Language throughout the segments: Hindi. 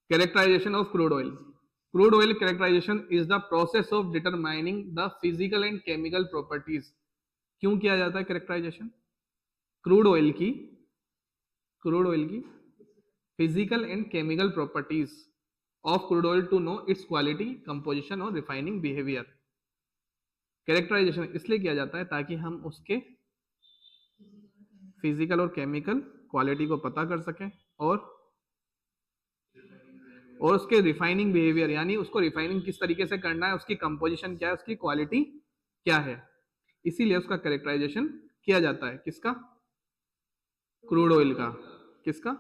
Characterisation of crude oil. Crude oil characterisation is the process of determining the physical and chemical properties. क्यों किया जाता है कैरेक्टराइजेशन? क्रूड ऑयल की physical and chemical properties of crude oil to know its quality, composition और रिफाइनिंग बिहेवियर. कैरेक्टराइजेशन इसलिए किया जाता है ताकि हम उसके फिजिकल और केमिकल क्वालिटी को पता कर सकें और उसके रिफाइनिंग बिहेवियर, यानी उसको रिफाइनिंग किस तरीके से करना है, उसकी कंपोजिशन क्या है, उसकी क्वालिटी क्या है, इसीलिए उसका कैरेक्टराइजेशन किया जाता है. किसका? क्रूड ऑयल का. किसका?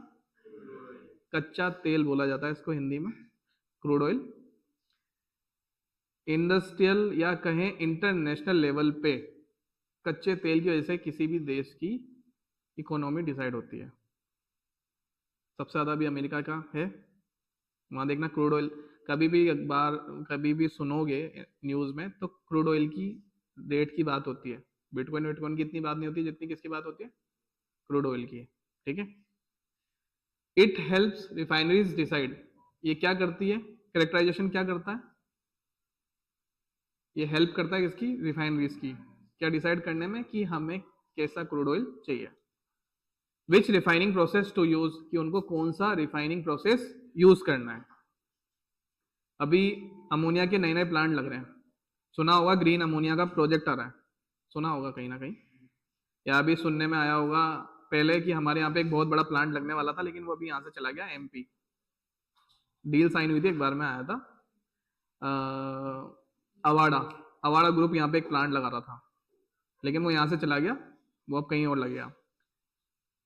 कच्चा तेल बोला जाता है इसको हिंदी में, क्रूड ऑयल. इंडस्ट्रियल या कहें इंटरनेशनल लेवल पे कच्चे तेल की वजह से किसी भी देश की इकोनॉमी डिसाइड होती है. सबसे ज्यादा भी अमेरिका का है. वहां देखना क्रूड ऑयल, कभी भी अखबार, कभी भी सुनोगे न्यूज में तो क्रूड ऑयल की रेट की बात होती है. बिटकॉइन की इतनी बात नहीं होती जितनी किसकी बात होती है? क्रूड ऑयल की. ठीक है. It helps refineries decide. ये क्या करती है? कैरेक्टराइजेशन क्या करता है? ये हेल्प करता है किसकी? रिफाइनरीज की. क्या डिसाइड करने में कि हमें कैसा क्रूड ऑयल चाहिए. विच रिफाइनिंग प्रोसेस टू यूज, कि उनको कौन सा रिफाइनिंग प्रोसेस यूज करना है. अभी अमोनिया के नए नए प्लांट लग रहे हैं. सुना होगा ग्रीन अमोनिया का प्रोजेक्ट आ रहा है. सुना होगा कहीं ना कहीं, या अभी सुनने में आया होगा पहले कि हमारे यहाँ पे एक बहुत बड़ा प्लांट लगने वाला था, लेकिन वो अभी यहाँ से चला गया एमपी. डील साइन हुई थी, एक बार में आया था. अवाड़ा ग्रुप यहाँ पे एक प्लांट लगा रहा था, लेकिन वो यहाँ से चला गया, वो अब कहीं और लग गया.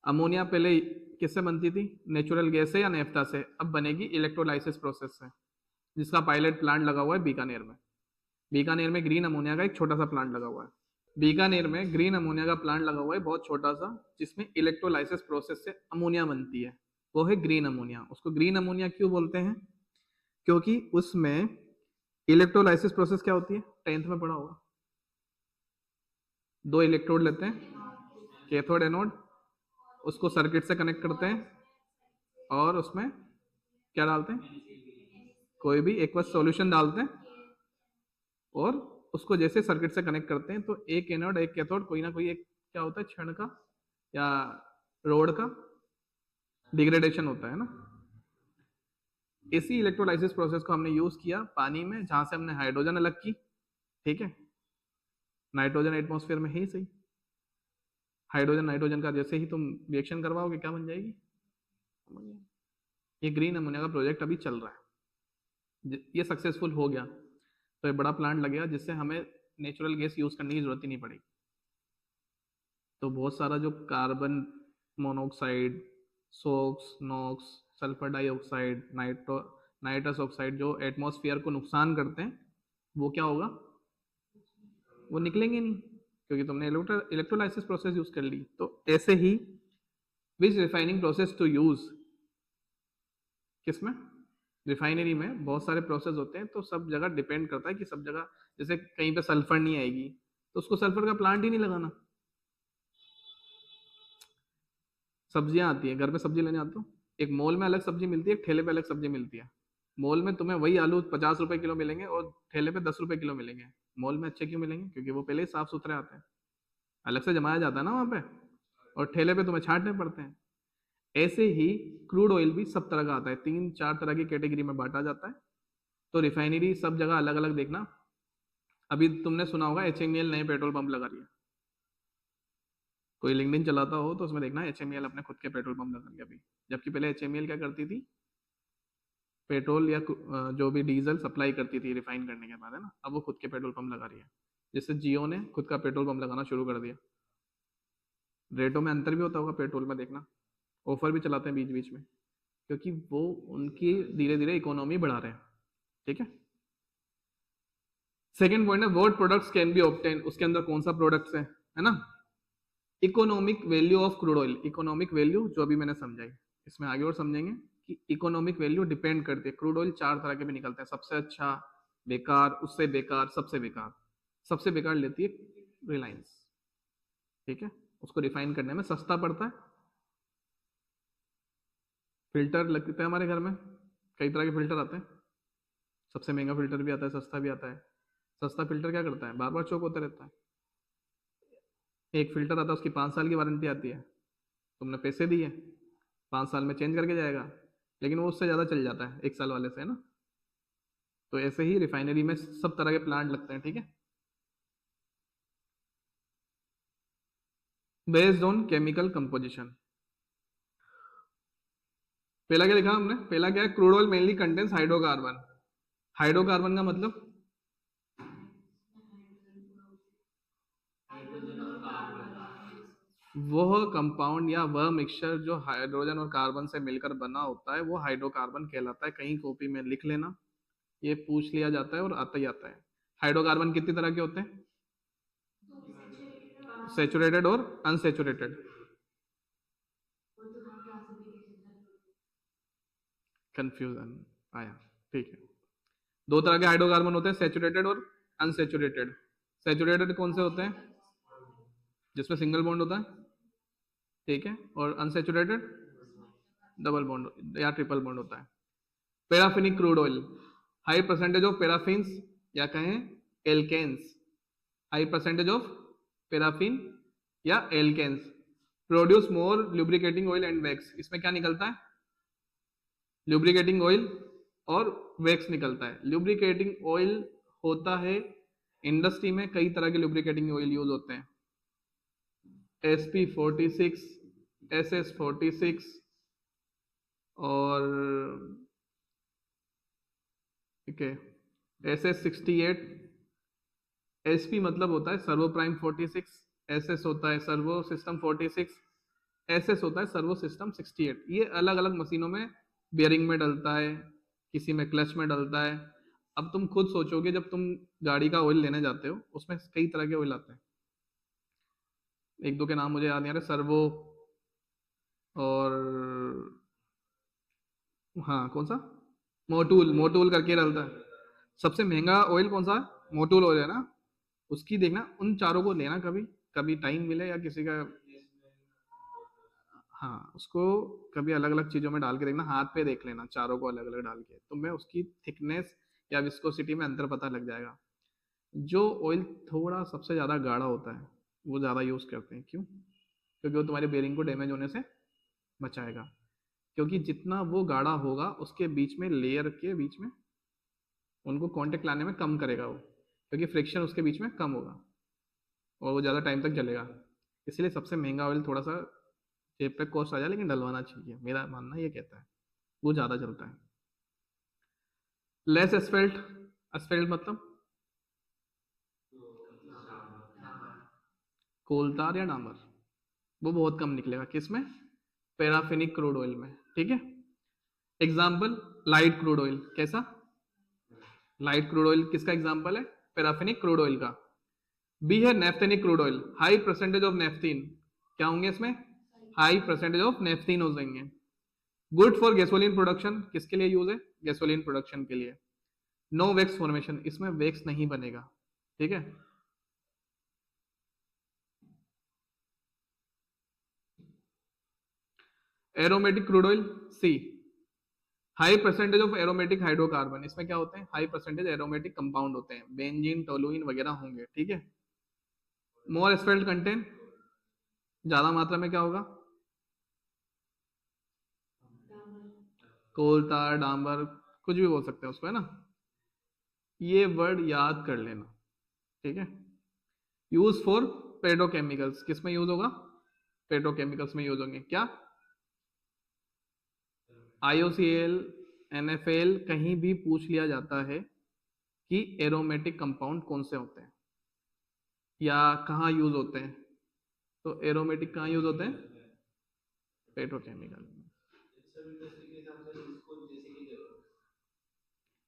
अमोनिया पहले किससे बनती थी? नेचुरल गैस से या नेफ्था से. अब बनेगी इलेक्ट्रोलाइसिस प्रोसेस से, जिसका पायलट प्लांट लगा हुआ है बीकानेर में. बीकानेर में ग्रीन अमोनिया का एक छोटा सा प्लांट लगा हुआ है. बीकानेर में ग्रीन अमोनिया का प्लांट लगा हुआ है बहुत छोटा सा, जिसमें इलेक्ट्रोलाइसिस प्रोसेस से अमोनिया बनती है. वो है ग्रीन अमोनिया. उसको ग्रीन अमोनिया क्यों बोलते हैं? क्योंकि उसमें इलेक्ट्रोलाइसिस प्रोसेस क्या होती है? 10th में पढ़ा होगा. 2 इलेक्ट्रोड लेते हैं, कैथोड एनोड, उसको सर्किट से कनेक्ट करते हैं और उसमें क्या डालते हैं? कोई भी एक्वस सॉल्यूशन डालते हैं और उसको जैसे सर्किट से कनेक्ट करते हैं तो एक एनोड एक कैथोड, कोई ना कोई एक क्या होता है, क्षण का या रोड का डिग्रेडेशन होता है ना. इसी इलेक्ट्रोलाइसिस प्रोसेस को हमने यूज किया पानी में, जहां से हमने हाइड्रोजन अलग की. ठीक है. नाइट्रोजन एटमॉस्फेयर में ही सही. हाइड्रोजन नाइट्रोजन का जैसे ही तुम रिएक्शन करवाओगे क्या बन जाएगी? ये ग्रीन अमोनिया का प्रोजेक्ट अभी चल रहा है. ये सक्सेसफुल हो गया तो ये बड़ा प्लांट लगेगा, जिससे हमें नेचुरल गैस यूज करने की जरूरत ही नहीं पड़ेगी. तो बहुत सारा जो carbon monoxide, SOx, NOx, sulphur dioxide, nitrous oxide जो एटमॉस्फेयर को नुकसान करते हैं, वो क्या होगा? वो निकलेंगे नहीं, क्योंकि तुमने इलेक्ट्रोलाइसिस प्रोसेस यूज कर ली. तो ऐसे ही विच रिफाइनिंग प्रोसेस टू यूज, किसमें? रिफाइनरी में बहुत सारे प्रोसेस होते हैं, तो सब जगह डिपेंड करता है कि सब जगह, जैसे कहीं पे सल्फर नहीं आएगी तो उसको सल्फर का प्लांट ही नहीं लगाना. सब्जियां आती है, घर पे सब्जी लेने आते हो, एक मॉल में अलग सब्जी मिलती है, एक ठेले पे अलग सब्जी मिलती है. मॉल में तुम्हें वही आलू 50 रुपए किलो मिलेंगे और ठेले पे 10 रुपए किलो मिलेंगे. मॉल में अच्छे क्यों मिलेंगे? क्योंकि वो पहले ही साफ सुथरे आते हैं, अलग से जमाया जाता है ना वहां पे, और ठेले पे तुम्हें छांटने पड़ते हैं. ऐसे ही क्रूड ऑयल भी सब तरह का आता है, 3-4 तरह की कैटेगरी में बांटा जाता है. तो रिफाइनरी सब जगह अलग अलग देखना. अभी तुमने सुना होगा HMEL नए पेट्रोल पंप लगा रही है. कोई लिंक्डइन चलाता हो तो उसमें देखना HMEL अपने खुद के पेट्रोल पंप लगा रही है अभी. जबकि पहले HMEL क्या करती थी? पेट्रोल या जो भी डीजल सप्लाई करती थी रिफाइन करने के बाद, है ना. अब वो खुद के पेट्रोल पंप लगा रही है. जिससे जियो ने खुद का पेट्रोल पंप लगाना शुरू कर दिया. रेटों में अंतर भी होता होगा पेट्रोल में, देखना. ऑफर भी चलाते हैं बीच बीच में, क्योंकि वो उनकी धीरे धीरे इकोनॉमी बढ़ा रहे हैं. ठीक है. सेकेंड पॉइंट है what products can be obtain. उसके अंदर कौन सा प्रोडक्ट्स है ना. Economic value of crude oil. Economic value जो अभी मैंने समझाई, इसमें आगे और समझेंगे कि इकोनॉमिक वैल्यू डिपेंड करती है. क्रूड ऑयल 4 तरह के भी निकलते हैं, सबसे अच्छा, बेकार, उससे बेकार, सबसे बेकार. सबसे बेकार लेती है रिलायंस. ठीक है. उसको रिफाइन करने में सस्ता पड़ता है. फिल्टर लगते हैं हमारे घर में, कई तरह के फिल्टर आते हैं, सबसे महंगा फिल्टर भी आता है, सस्ता भी आता है। सस्ता फिल्टर क्या करता है, बार बार चोक होता रहता है। एक फिल्टर आता है, उसकी 5 साल की वारंटी आती है, तुमने पैसे दिए, 5 साल में चेंज करके जाएगा, लेकिन वो उससे ज़्यादा चल जाता है 1 साल वाले से, है ना। तो ऐसे ही रिफाइनरी में सब तरह के प्लांट लगते हैं, ठीक है। बेस्ड ऑन केमिकल कंपोजिशन, पहला क्या लिखा हमने, पहला क्या है, crude oil mainly contains hydrocarbon. Hydrocarbon का मतलब वह कंपाउंड या वह मिक्सचर जो हाइड्रोजन और कार्बन से मिलकर बना होता है वो हाइड्रोकार्बन कहलाता है। कहीं कॉपी में लिख लेना, ये पूछ लिया जाता है और आता ही आता है। हाइड्रोकार्बन कितनी तरह के होते हैं, सेचुरेटेड और अनसेचुरेटेड। कंफ्यूजन आया, ठीक है। दो तरह के हाइड्रोकार्बन होते हैं, सेचुरेटेड और अनसेचुरेटेड। सेचुरेटेड कौन से होते हैं, जिसमें सिंगल बॉन्ड होता है, ठीक है, और अनसेचुरेटेड डबल बॉन्ड या ट्रिपल बॉन्ड होता है। Paraffinic crude oil, high percentage of paraffins या कहें alkanes, high percentage of paraffin या alkanes produce more lubricating oil and wax. इसमें क्या निकलता है, लुब्रिकेटिंग ऑयल और वैक्स निकलता है। लुब्रिकेटिंग ऑयल होता है, इंडस्ट्री में कई तरह के लुब्रिकेटिंग ऑयल यूज होते हैं, SP46, SS46 और ठीक है SS68। SP मतलब होता है सर्वो प्राइम 46, SS होता है सर्वो सिस्टम 46, SS होता है सर्वो सिस्टम 68। ये अलग अलग मशीनों में बेयरिंग में डलता है, किसी में क्लच में डलता है। अब तुम खुद सोचोगे, जब तुम गाड़ी का ऑयल लेने जाते हो उसमें कई तरह के ऑयल आते हैं, एक दो के नाम मुझे याद नहीं आ रहे, सर्वो और हाँ कौन सा, मोटूल, मोटूल करके डलता है। सबसे महंगा ऑयल कौन सा है, मोटूल ऑयल है ना। उसकी देखना, उन चारों को लेना कभी, कभी टाइम मिले या किसी का, हाँ उसको कभी अलग अलग चीजों में डाल के देखना, हाथ पे देख लेना चारों को अलग अलग डाल के, तुम्हें उसकी थिकनेस या विस्कोसिटी में अंतर पता लग जाएगा। जो ऑयल थोड़ा सबसे ज्यादा गाढ़ा होता है वो ज्यादा यूज करते हैं, क्यों, क्योंकि वो तुम्हारे बेरिंग को डैमेज होने से बचाएगा। क्योंकि जितना वो गाढ़ा होगा उसके बीच में लेयर के बीच में उनको कांटेक्ट लाने में कम करेगा वो, क्योंकि फ्रिक्शन उसके बीच में कम होगा और वो ज़्यादा टाइम तक चलेगा। इसलिए सबसे महंगा ऑयल थोड़ा सा जेब पे कॉस्ट आ जाए लेकिन डलवाना चाहिए, मेरा मानना ये कहता है, वो ज़्यादा चलता है। लेस एसफेल्ट, एसफेल्ट मतलब कोलतार या डामर, वो बहुत कम निकलेगा किसमें, पैराफिनिक क्रूड ऑयल में, ठीक है। एग्जाम्पल लाइट क्रूड ऑयल, कैसा, लाइट क्रूड ऑयल किसका एग्जाम्पल है, पैराफिनिक क्रूड ऑयल का। बी है naphthenic crude oil, high percentage of naphthene, क्या होंगे इसमें, हाई परसेंटेज ऑफ नेफ्थीन हो जाएंगे। गुड फॉर गैसोलीन प्रोडक्शन, किसके लिए यूज है, गैसोलीन प्रोडक्शन के लिए। नो वैक्स फॉर्मेशन, इसमें वैक्स नहीं बनेगा, ठीक है। Aromatic crude oil, see, high percentage of aromatic hydrocarbon, इसमें क्या होते हैं, हाई परसेंटेज एरोमेटिक कंपाउंड होते हैं, बेंजीन टोलुइन वगैरह होंगे, ठीक है। मोर एस्फेल्ट कंटेंट, ज्यादा मात्रा में क्या होगा, कोलतार डामर, कुछ भी बोल सकते हैं उसको, है ना। ये वर्ड याद कर लेना, ठीक है। यूज फॉर पेट्रोकेमिकल्स, किस में यूज होगा, पेट्रोकेमिकल्स में यूज होंगे, क्या IOCL NFL कहीं भी पूछ लिया जाता है कि एरोमेटिक कंपाउंड कौन से होते हैं या कहाँ यूज होते हैं, तो एरोमेटिक कहाँ यूज होते हैं, पेट्रोकेमिकल।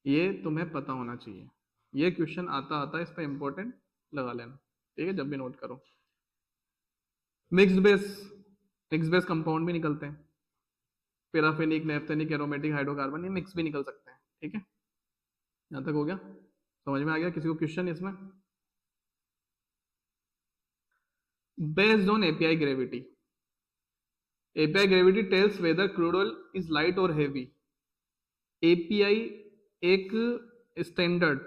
ये तुम्हें पता होना चाहिए, ये क्वेश्चन आता आता है, इस पर इंपॉर्टेंट लगा लेना, ठीक है, जब भी नोट करो। Mixed base, mix base compound भी निकलते हैं, पैराफिनिक, नेफ्थेनिक, एरोमेटिक, हाइड्रोकार्बन, ये मिक्स भी निकल सकते हैं, ठीक है। यहाँ तक हो गया, समझ में आ गया किसी को क्वेश्चन इसमें। Based on API gravity, API gravity tells whether crude oil is light or heavy, API एक स्टैंडर्ड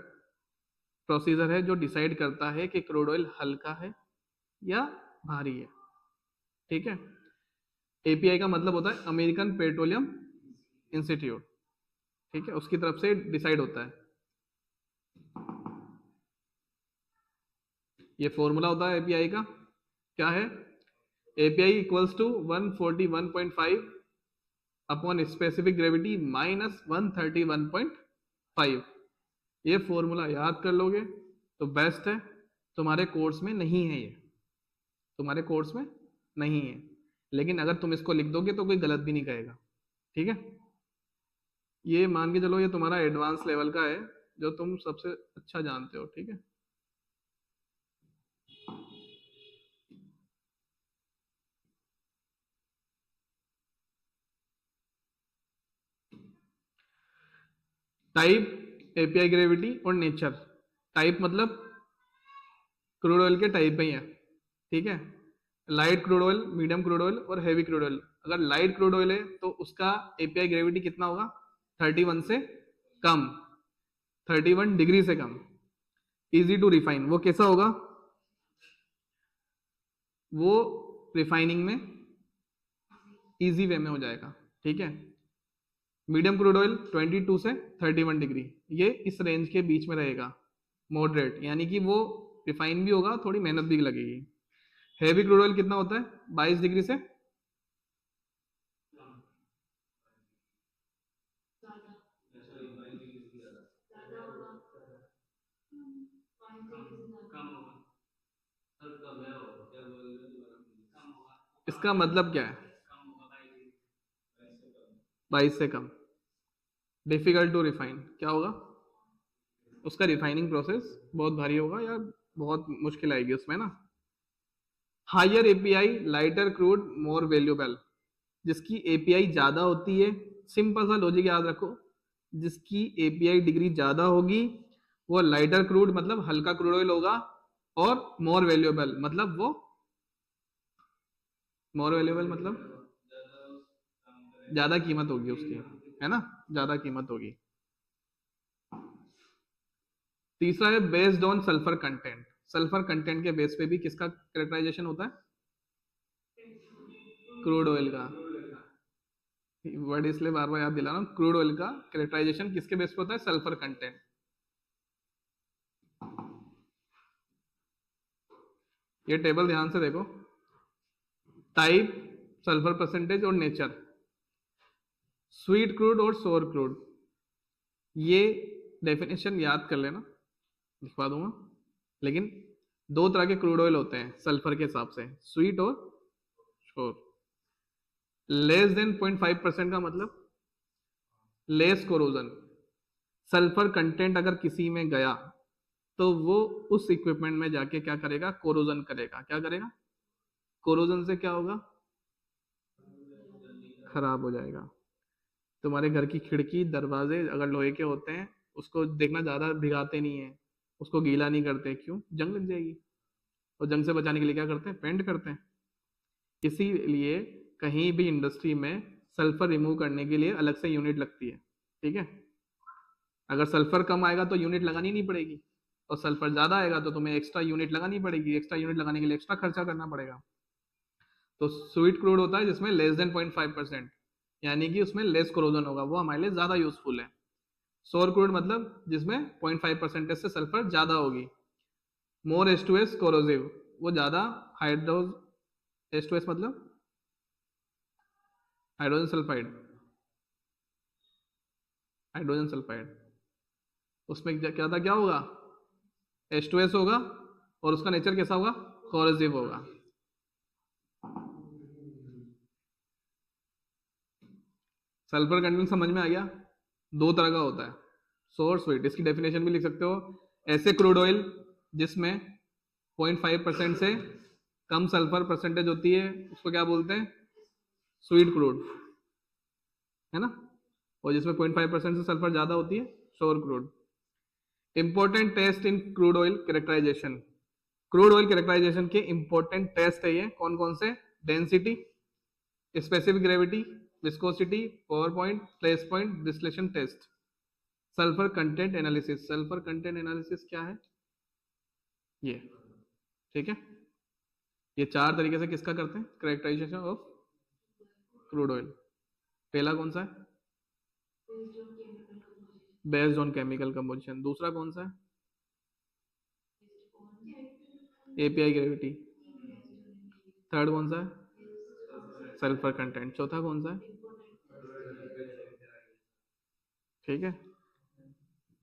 प्रोसीजर है जो डिसाइड करता है कि क्रूड ऑयल हल्का है या भारी है, ठीक है। एपीआई का मतलब होता है अमेरिकन पेट्रोलियम इंस्टीट्यूट, ठीक है, उसकी तरफ से डिसाइड होता है। ये फॉर्मूला होता है एपीआई का, क्या है, API equals to 141.5 upon specific gravity minus 131.5। ये फॉर्मूला याद कर लोगे तो बेस्ट है। तुम्हारे कोर्स में नहीं है, ये तुम्हारे कोर्स में नहीं है, लेकिन अगर तुम इसको लिख दोगे तो कोई गलत भी नहीं कहेगा, ठीक है। ये मान के चलो ये तुम्हारा एडवांस लेवल का है जो तुम सबसे अच्छा जानते हो, ठीक है। टाइप, एपीआई, ग्रेविटी और नेचर। टाइप मतलब क्रूड ऑयल के टाइप ही है, ठीक है। Light crude oil, medium crude oil और हैवी क्रूड ऑयल। अगर लाइट क्रूड ऑयल है तो उसका एपीआई ग्रेविटी कितना होगा, 31 से कम, 31 डिग्री से कम। इजी टू रिफाइन, वो कैसा होगा, वो रिफाइनिंग में इजी वे में हो जाएगा, ठीक है। मीडियम क्रूड ऑयल 22 से 31 डिग्री, ये इस रेंज के बीच में रहेगा, मॉडरेट, यानी कि वो रिफाइन भी होगा, थोड़ी मेहनत भी लगेगी। हैवी क्रूड ऑयल कितना होता है, 22 डिग्री से इसका मतलब क्या है, 22 से कम। डिफिकल्ट टू रिफाइन क्या होगा, उसका रिफाइनिंग प्रोसेस बहुत भारी होगा या बहुत मुश्किल आएगी उसमें ना। Higher API, lighter crude, more valuable. जिसकी एपीआई ज्यादा होती है, सिंपल सा लॉजिक याद रखो, जिसकी एपीआई डिग्री ज्यादा होगी वो लाइटर क्रूड मतलब हल्का क्रूड ऑयल होगा, और मोर वैल्यूएबल मतलब वो, मोर वैल्यूएबल मतलब ज्यादा कीमत होगी उसकी, है ना, ज्यादा कीमत होगी। तीसरा है based on sulphur content. Sulphur content के बेस पे भी किसका कैरेक्टराइजेशन होता है, क्रूड ऑयल का। वर्ड इसलिए बार बार याद दिला रहा हूं, क्रूड ऑयल का कैरेक्टराइजेशन किसके बेस पे होता है, सल्फर कंटेंट। ये टेबल ध्यान से देखो, टाइप, सल्फर परसेंटेज और नेचर। स्वीट क्रूड और सोर क्रूड, ये डेफिनेशन याद कर लेना, लिखवा दूंगा। लेकिन दो तरह के क्रूड ऑयल होते हैं सल्फर के हिसाब से, स्वीट और सोर। लेस देन 0.5% का मतलब लेस कोरोजन। सल्फर कंटेंट अगर किसी में गया तो वो उस इक्विपमेंट में जाके क्या करेगा, कोरोजन करेगा। क्या करेगा, कोरोजन से क्या होगा, खराब हो जाएगा। तुम्हारे घर की खिड़की दरवाजे अगर लोहे के होते हैं, उसको देखना ज्यादा भिगाते नहीं है, उसको गीला नहीं करते, क्यों, जंग लग जाएगी। और जंग से बचाने के लिए क्या करते हैं, पेंट करते हैं। इसीलिए कहीं भी इंडस्ट्री में सल्फर रिमूव करने के लिए अलग से यूनिट लगती है, ठीक है। अगर सल्फर कम आएगा तो यूनिट लगानी नहीं पड़ेगी, और सल्फर ज्यादा आएगा तो तुम्हें एक्स्ट्रा यूनिट लगानी पड़ेगी, एक्स्ट्रा यूनिट लगाने के लिए एक्स्ट्रा खर्चा करना पड़ेगा। तो स्वीट क्रूड होता है जिसमें लेस देन 0.5%, यानी कि उसमें लेस कोरोजन होगा, वो हमारे लिए ज्यादा यूजफुल है। सोर क्रूड मतलब जिसमें 0.5% से सल्फर ज्यादा होगी। मोर H2S कोरोसिव, वो ज्यादा हाइड्रोज, H2S मतलब हाइड्रोजन सल्फाइड, हाइड्रोजन सल्फाइड, उसमें क्या था, क्या होगा, H2S होगा, और उसका नेचर कैसा होगा, कोरोसिव होगा। सल्फर कंटेंट समझ में आ गया, दो तरह का होता है, सोर स्वीट। इसकी डेफिनेशन भी लिख सकते हो, ऐसे क्रूड ऑयल जिसमें 0.5% से कम सल्फर परसेंटेज होती है उसको क्या बोलते हैं, स्वीट क्रूड, है ना। और जिसमें 0.5% से सल्फर ज्यादा होती है, sour crude. Important test in crude oil characterisation. Crude oil characterisation के इंपॉर्टेंट टेस्ट है ये, कौन कौन से, density, specific gravity, viscosity, pour point, trace point, distillation test. Sulphur content analysis, sulphur content analysis क्या है ये, ठीक है। ये चार तरीके से किसका करते हैं, करेक्टराइजेशन ऑफ क्रूड ऑयल। पहला कौन सा है, बेस्ड ऑन केमिकल कंपोजिशन। दूसरा कौन सा है, एपीआई ग्रेविटी। थर्ड कौन सा है, सल्फर कंटेंट। चौथा कौन सा है, ठीक है।